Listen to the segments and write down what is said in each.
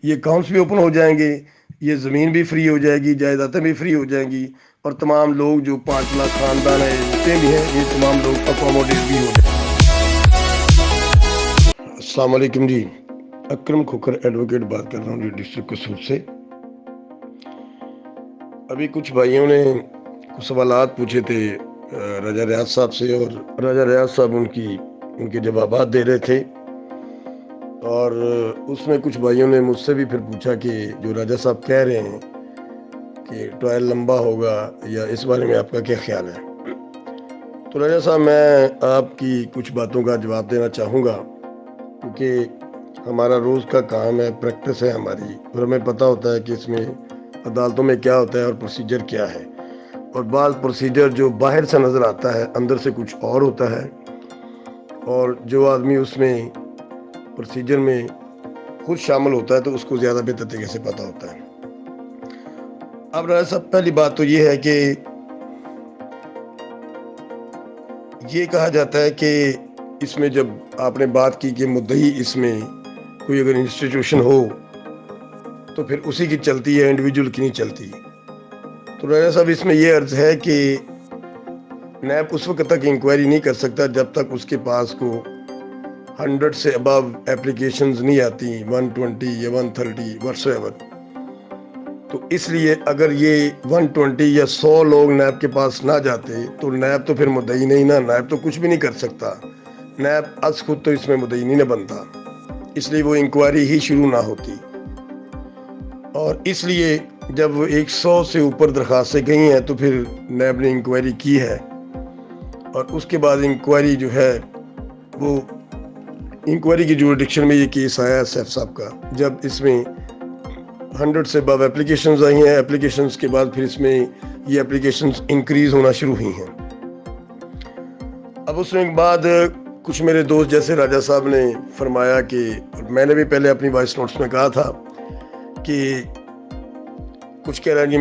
یہ अकाउंट्स भी ओपन हो जाएंगे, ये ज़मीन भी फ्री हो जाएगी, जायदादें भी फ्री हो जाएंगी, और तमाम लोग जो 5 लाख ख़ानदान है जितने भी हैं ये तमाम लोग अकोमोडेट भी हो जाएंगे। अस्सलाम वालेकुम जी, अकरम खोखर एडवोकेट बात कर रहा हूँ जी, डिस्ट्रिक्ट कसूर से। अभी कुछ भाइयों ने कुछ सवालात पूछे थे रजा रियाज साहब से, और रजा रियाज साहब उनके जवाबात दे रहे थे, और उसमें कुछ भाइयों ने मुझसे भी फिर पूछा कि जो राजा साहब कह रहे हैं कि ट्रायल लंबा होगा, या इस बारे में आपका क्या ख्याल है। तो राजा साहब, मैं आपकी कुछ बातों का जवाब देना चाहूँगा, क्योंकि हमारा रोज़ का काम है, प्रैक्टिस है हमारी, और हमें पता होता है कि इसमें अदालतों में क्या होता है और प्रोसीजर क्या है। और बाज़ प्रोसीजर जो बाहर से नज़र आता है अंदर से कुछ और होता है, और जो आदमी उसमें प्रोसीजर में खुद शामिल होता है तो उसको ज़्यादा बेहतर तरीके से पता होता है। अब राजा साहब, पहली बात तो ये है कि ये कहा जाता है कि इसमें जब आपने बात की कि मुद्दई इसमें कोई अगर इंस्टीट्यूशन हो तो फिर उसी की चलती है, इंडिविजुअल की नहीं चलती। तो राजा साहब, इसमें यह अर्ज है कि नैब उस वक्त तक इंक्वायरी नहीं कर सकता जब तक उसके पास को 100 से अबव एप्लीकेशंस नहीं आती, 120 या 130 व्हाटसएवर। तो इसलिए अगर ये 120 या 100 लोग नैब के पास ना जाते तो नैब तो फिर मुद्दई नहीं ना, नैब तो कुछ भी नहीं कर सकता, नैब आज खुद तो इसमें मुद्दई नहीं ना बनता, इसलिए वो इंक्वायरी ही शुरू ना होती। और इसलिए जब 100 से ऊपर दरख्वास्तें गई हैं तो फिर नैब ने इंक्वायरी की है, और उसके बाद इंक्वायरी जो है वो इंक्वायरी की जुरिडिक्शन में ये केस आया सैफ साहब का, जब इसमें 100 से अबव एप्लीकेशंस आई हैं। एप्लीकेशंस के बाद फिर इसमें ये एप्लीकेशंस इंक्रीज होना शुरू हुई हैं। अब उसमें बाद कुछ मेरे दोस्त जैसे राजा साहब ने फरमाया कि, और मैंने भी पहले अपनी वॉइस नोट्स में कहा था कि कुछ कह रहा है कि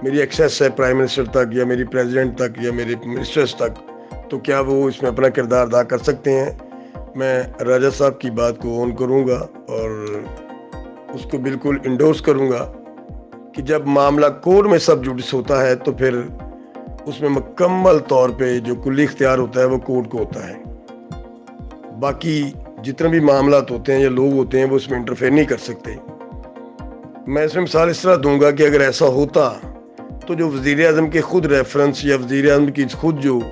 मेरी एक्सेस है प्राइम मिनिस्टर तक, या मेरी प्रेसिडेंट तक, या मेरे मिनिस्टर्स तक, तो क्या वो इसमें अपना किरदार अदा कर सकते हैं। मैं राजा साहब की बात को ऑन करूंगा और उसको बिल्कुल इंडोर्स करूंगा कि जब मामला कोर्ट में सब जुडिस होता है तो फिर उसमें मुकम्मल तौर पे जो कुल्ली इख्तियार होता है वो कोर्ट को होता है। बाकी जितने भी मामलात होते हैं या लोग होते हैं वो उसमें इंटरफेयर नहीं कर सकते। मैं इसमें मिसाल इस तरह दूंगा कि अगर ऐसा होता तो जो वज़ीर आज़म के खुद रेफरेंस, या वज़ीर आज़म की खुद जो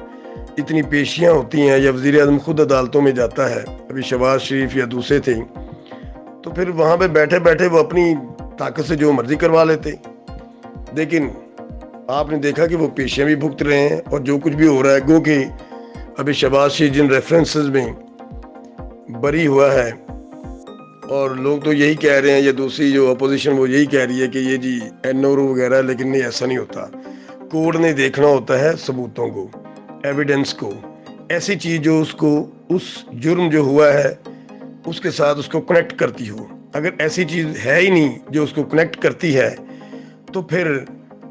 इतनी पेशियाँ होती हैं, या वज़ीर आज़म खुद अदालतों में जाता है, अभी शहबाज शरीफ या दूसरे थे, तो फिर वहाँ पे बैठे बैठे वो अपनी ताकत से जो मर्जी करवा लेते। लेकिन आपने देखा कि वो पेशियाँ भी भुगत रहे हैं, और जो कुछ भी हो रहा है, गो कि अभी शहबाज शरीफ जिन रेफरेंसेस में बरी हुआ है, और लोग तो यही कह रहे हैं, या दूसरी जो अपोजिशन वो यही कह रही है कि ये जी एनओरू वगैरह, लेकिन नहीं, ऐसा नहीं होता। कोर्ट ने देखना होता है सबूतों को, एविडेंस को, ऐसी चीज़ जो उसको उस जुर्म जो हुआ है उसके साथ उसको कनेक्ट करती हो। अगर ऐसी चीज़ है ही नहीं जो उसको कनेक्ट करती है तो फिर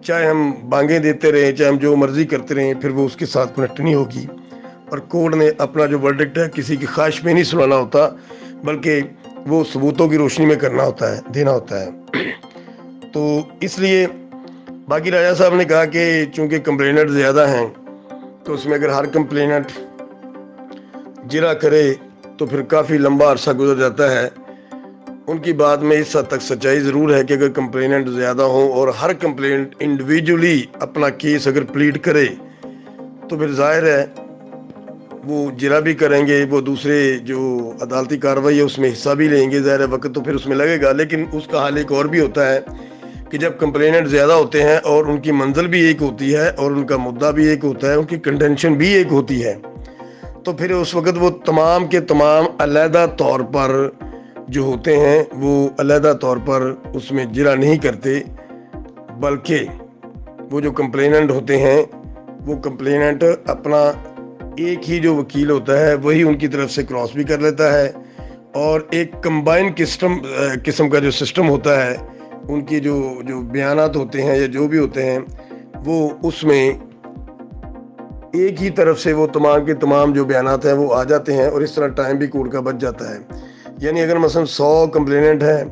चाहे हम बांगें देते रहें, चाहे हम जो मर्जी करते रहें, फिर वो उसके साथ कनेक्ट नहीं होगी। और कोर्ट ने अपना जो वर्डिक्ट है किसी की ख्वाहिश में नहीं सुनाना होता, बल्कि वो सबूतों की रोशनी में करना होता है, देना होता है। तो इसलिए बाकी राजा साहब ने कहा कि चूँकि कंप्लेनेंट ज़्यादा हैं तो उसमें अगर हर कंप्लेनेंट जिरा करे तो फिर काफ़ी लंबा अरसा गुजर जाता है। उनकी बात में इस हद तक सच्चाई ज़रूर है कि अगर कंप्लेनेंट ज़्यादा हों और हर कंप्लेनेंट इंडिविजुअली अपना केस अगर प्लीड करे तो फिर जाहिर है वो जिरा भी करेंगे, वो दूसरे जो अदालती कार्रवाई है उसमें हिस्सा भी लेंगे, ज़ाहिर है वक्त तो फिर उसमें लगेगा। लेकिन उसका हाल एक और भी होता है कि जब कंप्लेनेंट ज़्यादा होते हैं और उनकी मंजिल भी एक होती है और उनका मुद्दा भी एक होता है, उनकी कंटेंशन भी एक होती है, तो फिर उस वक्त वो तमाम के तमाम अलहदा तौर पर जो होते हैं वो अलहदा तौर पर उसमें जिरा नहीं करते, बल्कि वो जो कंप्लेनेंट होते हैं वो कंप्लेनेंट अपना एक ही जो वकील होता है वही उनकी तरफ से क्रॉस भी कर लेता है, और एक कंबाइन किस्म का जो सिस्टम होता है, उनकी जो बयानात होते हैं या जो भी होते हैं वो उसमें एक ही तरफ से वो तमाम के तमाम जो बयानात हैं वो आ जाते हैं, और इस तरह टाइम भी कोर्ट का बच जाता है। यानी अगर मसलन 100 कंप्लेनेंट है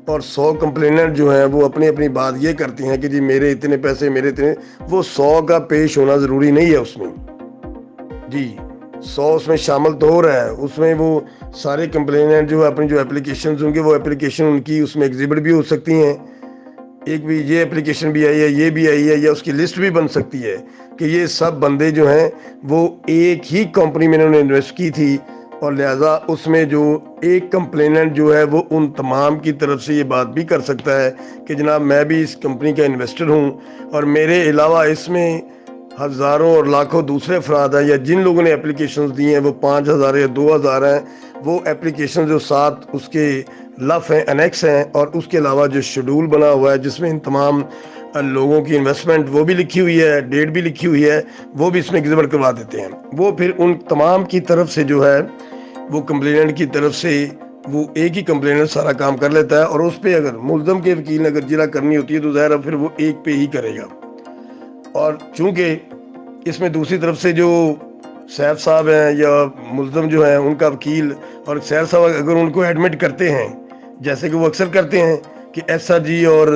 اور 100 کمپلیننٹ جو ہیں وہ اپنی اپنی بات یہ کرتی ہیں کہ جی میرے اتنے پیسے، میرے اتنے، وہ 100 کا پیش ہونا ضروری نہیں ہے اس میں جی 100 اس میں شامل تو ہو رہا ہے، اس میں وہ سارے کمپلیننٹ جو اپنی جو اپلیکیشنز ہوں گے وہ اپلیکیشن ان کی اس میں ایگزیبٹ بھی ہو سکتی ہیں، ایک بھی یہ اپلیکیشن بھی آئی ہے، یہ بھی آئی ہے، یا اس کی لسٹ بھی بن سکتی ہے کہ یہ سب بندے جو ہیں وہ ایک ہی کمپنی میں انہوں نے انویسٹ کی تھی، اور لہٰذا اس میں جو ایک کمپلیننٹ جو ہے وہ ان تمام کی طرف سے یہ بات بھی کر سکتا ہے کہ جناب میں بھی اس کمپنی کا انویسٹر ہوں، اور میرے علاوہ اس میں ہزاروں اور لاکھوں دوسرے افراد ہیں، یا جن لوگوں نے اپلیکیشنز دی ہیں وہ 5000 یا 2000 ہیں، وہ اپلیکیشن جو ساتھ اس کے لف ہیں، انیکس ہیں، اور اس کے علاوہ جو شیڈول بنا ہوا ہے جس میں ان تمام لوگوں کی انویسٹمنٹ وہ بھی لکھی ہوئی ہے، ڈیٹ بھی لکھی ہوئی ہے، وہ بھی اس میں ایگزیبٹ کروا دیتے ہیں۔ وہ پھر ان تمام کی طرف سے جو ہے وہ کمپلیننٹ کی طرف سے وہ ایک ہی کمپلیننٹ سارا کام کر لیتا ہے، اور اس پہ اگر ملزم کے وکیل نے اگر جرح کرنی ہوتی ہے تو ظاہر ہے پھر وہ ایک پہ ہی کرے گا۔ اور چونکہ اس میں دوسری طرف سے جو سیف صاحب ہیں یا ملزم جو ہیں ان کا وکیل اور سیف صاحب اگر ان کو ایڈمٹ کرتے ہیں، جیسے کہ وہ اکثر کرتے ہیں کہ ایس آر جی اور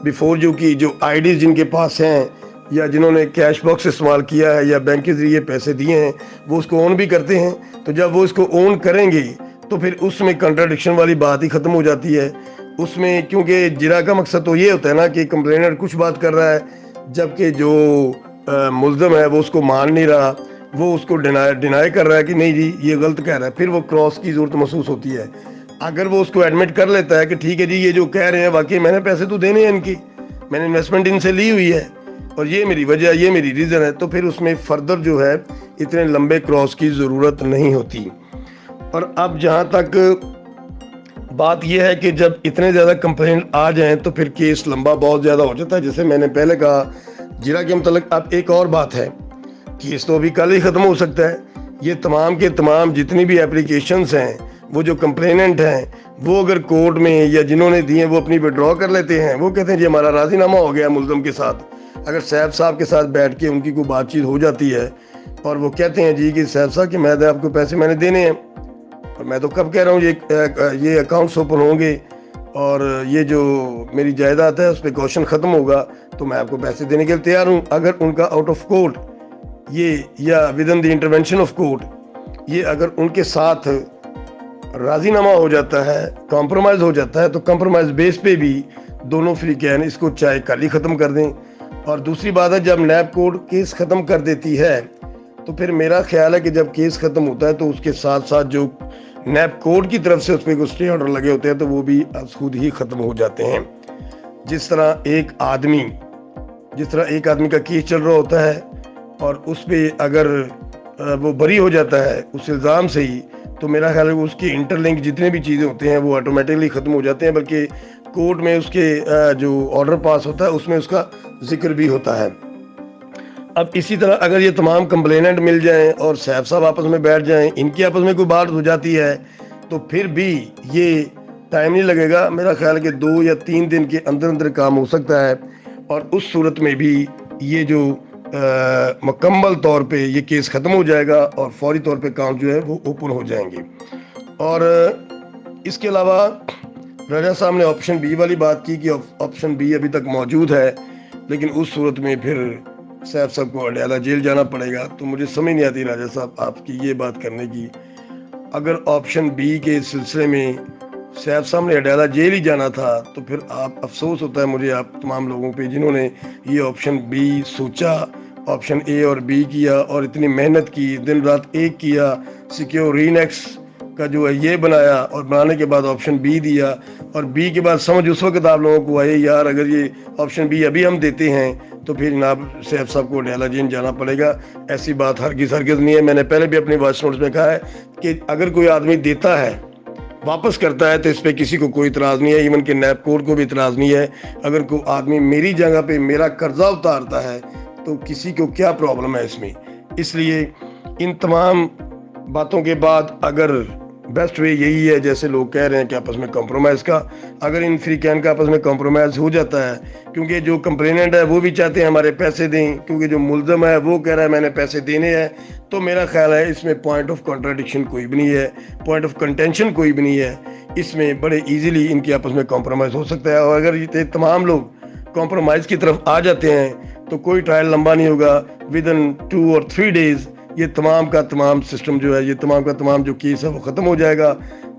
بیفور جو آئی ڈیز جن کے پاس ہیں یا جنہوں نے کیش باکس استعمال کیا ہے یا بینک کے ذریعے پیسے دیے ہیں وہ اس کو اون بھی کرتے ہیں، تو جب وہ اس کو اون کریں گے تو پھر اس میں کنٹراڈکشن والی بات ہی ختم ہو جاتی ہے۔ اس میں کیونکہ جرح کا مقصد تو یہ ہوتا ہے نا کہ کمپلینر کچھ بات کر رہا ہے جبکہ جو ملزم ہے وہ اس کو مان نہیں رہا، وہ اس کو ڈینائی کر رہا ہے کہ نہیں جی یہ غلط کہہ رہا ہے، پھر وہ کراس کی ضرورت محسوس ہوتی ہے۔ اگر وہ اس کو ایڈمٹ کر لیتا ہے کہ ٹھیک ہے جی یہ جو کہہ رہے ہیں واقعی میں نے پیسے تو دینے ہیں ان کی، میں نے انویسٹمنٹ ان سے لی ہوئی ہے اور یہ میری وجہ، یہ میری ریزن ہے، تو پھر اس میں فردر جو ہے اتنے لمبے کراس کی ضرورت نہیں ہوتی۔ اور اب جہاں تک بات یہ ہے کہ جب اتنے زیادہ کمپلینٹ آ جائیں تو پھر کیس لمبا بہت زیادہ ہو جاتا ہے، جیسے میں نے پہلے کہا جرح کے متعلق۔ اب ایک اور بات ہے، کیس تو ابھی کل ہی ختم ہو سکتا ہے، یہ تمام کے تمام جتنی بھی اپلیکیشنز ہیں وہ جو کمپلیننٹ ہیں وہ اگر کورٹ میں یا جنہوں نے دی ہیں وہ اپنی وڈرا کر لیتے ہیں، وہ کہتے ہیں جی ہمارا راضی نامہ ہو گیا ملزم کے ساتھ۔ اگر سیف صاحب کے ساتھ بیٹھ کے ان کی کوئی بات چیت ہو جاتی ہے اور وہ کہتے ہیں جی کہ سیف صاحب کہ میں آپ کو پیسے میں نے دینے ہیں، اور میں تو کب کہہ رہا ہوں یہ اکاؤنٹس اوپن ہوں گے اور یہ جو میری جائیداد ہے اس پہ کوشچن ختم ہوگا تو میں آپ کو پیسے دینے کے لیے تیار ہوں۔ اگر ان کا آؤٹ آف کورٹ یہ یا with in the intervention of court یہ اگر ان کے ساتھ راضی نامہ ہو جاتا ہے، کمپرومائز ہو جاتا ہے، تو کمپرومائز بیس پہ بھی دونوں فریقین اس کو چاہے کل ہی ختم کر دیں۔ اور دوسری بات ہے جب نیب کورٹ کیس ختم کر دیتی ہے تو پھر میرا خیال ہے کہ جب کیس ختم ہوتا ہے تو اس کے ساتھ ساتھ جو نیب کورٹ کی طرف سے اس پہ کوئی اسٹے آرڈر لگے ہوتے ہیں تو وہ بھی خود ہی ختم ہو جاتے ہیں۔ جس طرح ایک آدمی کا کیس چل رہا ہوتا ہے اور اس پہ اگر وہ بری ہو جاتا ہے اس الزام سے ہی، تو میرا خیال ہے اس کی انٹر لنک جتنے بھی چیزیں ہوتے ہیں وہ آٹومیٹکلی ختم ہو جاتے ہیں، بلکہ کورٹ میں اس کے جو آرڈر پاس ہوتا ہے اس میں اس کا ذکر بھی ہوتا ہے۔ اب اسی طرح اگر یہ تمام کمپلیننٹ مل جائیں اور سیف صاحب آپس میں بیٹھ جائیں، ان کی آپس میں کوئی بات ہو جاتی ہے تو پھر بھی یہ ٹائم نہیں لگے گا، میرا خیال ہے کہ 2 یا 3 دن کے اندر کام ہو سکتا ہے، اور اس صورت میں بھی یہ جو مکمل طور پہ یہ کیس ختم ہو جائے گا اور فوری طور پہ کام جو ہے وہ اوپن ہو جائیں گے۔ اور اس کے علاوہ رجا صاحب نے آپشن بی والی بات کی کہ آپشن بی ابھی تک موجود ہے، لیکن اس صورت میں پھر سیف صاحب کو اڈیالہ جیل جانا پڑے گا۔ تو مجھے سمجھ نہیں آتی راجہ صاحب آپ کی یہ بات کرنے کی، اگر آپشن بی کے سلسلے میں سیف صاحب نے اڈیالہ جیل ہی جانا تھا تو پھر آپ افسوس ہوتا ہے مجھے آپ تمام لوگوں پہ جنہوں نے یہ آپشن بی سوچا، آپشن اے اور بی کیا اور اتنی محنت کی، دن رات ایک کیا، سیکیور رینیکس کا جو ہے یہ بنایا اور بنانے کے بعد آپشن بی دیا، اور بی کے بعد سمجھ اس وقت آپ لوگوں کو آئے یار اگر یہ آپشن بی ابھی ہم دیتے ہیں تو پھر جناب سیف صاحب کو اڈیالہ جیل جانا پڑے گا۔ ایسی بات ہرگز نہیں ہے۔ میں نے پہلے بھی اپنی وائس نوٹس میں کہا ہے کہ اگر کوئی آدمی دیتا ہے واپس کرتا ہے تو اس پہ کسی کو کوئی اعتراض نہیں ہے، ایون کہ نیب کورٹ کو بھی اعتراض نہیں ہے۔ اگر کوئی آدمی میری جگہ پہ میرا قرضہ اتارتا ہے تو کسی کو کیا پرابلم ہے اس میں؟ اس لیے ان تمام باتوں کے بعد اگر बेस्ट वे यही है, जैसे लोग कह रहे हैं कि आपस में कॉम्प्रोमाइज़ का, अगर इन फ्रीकैन का आपस में कॉम्प्रोमाइज़ हो जाता है, क्योंकि जो कंप्लेनेंट है वो भी चाहते हैं हमारे पैसे दें, क्योंकि जो मुल्ज़म है वो कह रहा है मैंने पैसे देने हैं, तो मेरा ख्याल है इसमें पॉइंट ऑफ कॉन्ट्राडिक्शन कोई भी नहीं है, पॉइंट ऑफ कंटेंशन कोई भी नहीं है, इसमें बड़े ईजीली इनकी आपस में कॉम्प्रोमाइज़ हो सकता है। और अगर ये तमाम लोग कॉम्प्रोमाइज़ की तरफ आ जाते हैं तो कोई ट्रायल लंबा नहीं होगा, विद इन 2 और 3 डेज़ ये तमाम का तमाम सिस्टम जो है, ये तमाम का तमाम जो केस है वो ख़त्म हो जाएगा,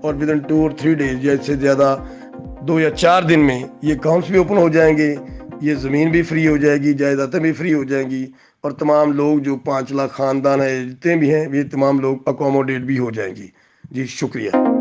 और विद इन 2 और 3 डेज़ या इससे ज़्यादा 2 या 4 दिन में ये अकाउंट्स भी ओपन हो जाएंगे, ये ज़मीन भी फ्री हो जाएगी, जायदादें भी फ्री हो जाएंगी, और तमाम लोग जो 5 लाख ख़ानदान है जितने भी हैं ये तमाम लोग अकोमोडेट भी हो जाएंगी। जी शुक्रिया।